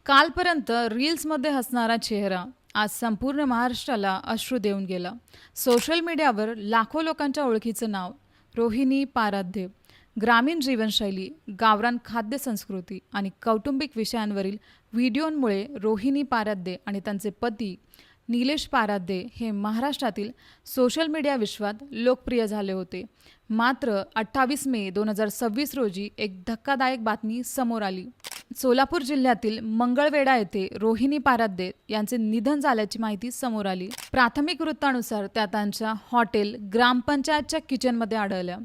कालपर्यंत रील्समध्ये हसणारा चेहरा आज संपूर्ण महाराष्ट्राला अश्रू देऊन गेला. सोशल मीडियावर लाखो लोकांच्या ओळखीचं नाव रोहिणी पाराध्य. ग्रामीण जीवनशैली, गावरान खाद्य संस्कृती आणि कौटुंबिक विषयांवरील व्हिडिओंमुळे रोहिणी पाराध्य आणि त्यांचे पती निलेश पाराध्य हे महाराष्ट्रातील सोशल मीडिया विश्वात लोकप्रिय झाले होते. मात्र 28 मे 2026 रोजी एक धक्कादायक बातमी समोर आली. सोलापूर जिल्ह्यातील मंगळवेढा येथे रोहिणी पाराध्य यांचे निधन झाल्याची माहिती समोर आली. प्राथमिक वृत्तानुसार त्या त्यांच्या हॉटेल ग्रामपंचायतच्या किचनमध्ये आढळल्या.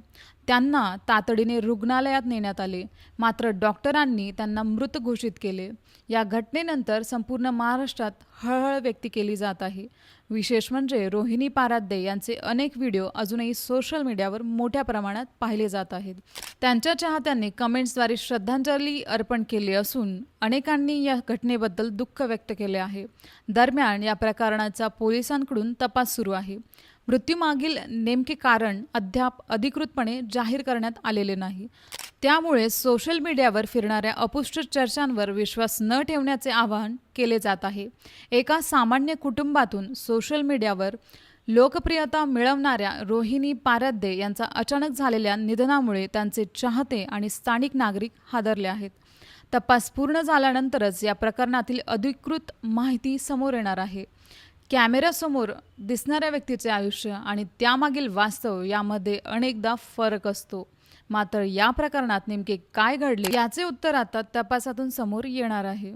त्यांना तातडीने रुग्णालयात नेण्यात आले, मात्र डॉक्टरांनी त्यांना मृत घोषित केले. या घटनेनंतर संपूर्ण महाराष्ट्रात हळहळ व्यक्त केली जात आहे. विशेष म्हणजे रोहिणी पाराध्य यांचे अनेक व्हिडिओ अजूनही सोशल मीडियावर मोठ्या प्रमाणात पाहिले जात आहेत. त्यांच्या चाहत्यांनी कमेंट्सद्वारे श्रद्धांजली अर्पण केली असून अनेकांनी या घटनेबद्दल दुःख व्यक्त केले आहे. दरम्यान या प्रकरणाचा पोलिसांकडून तपास सुरू आहे. मृत्यूमागील नेमके कारण अद्याप अधिकृतपणे जाहीर करण्यात आलेले नाही. त्यामुळे सोशल मीडियावर फिरणाऱ्या अपुष्ट चर्चांवर विश्वास न ठेवण्याचे आवाहन केले जात आहे. एका सामान्य कुटुंबातून सोशल मीडियावर लोकप्रियता मिळवणाऱ्या रोहिणी पाराध्य यांचा अचानक झालेल्या निधनामुळे त्यांचे चाहते आणि स्थानिक नागरिक हादरले आहेत. तपास पूर्ण झाल्यानंतरच या प्रकरणातील अधिकृत माहिती समोर येणार आहे. कॅमेऱ्यासमोर दिसणाऱ्या व्यक्तीचे आयुष्य आणि त्यामागील वास्तव यामध्ये अनेकदा फरक असतो. मात्र या प्रकरणात नेमके काय घडले याचे उत्तर आता तपासातून समोर येणार आहे.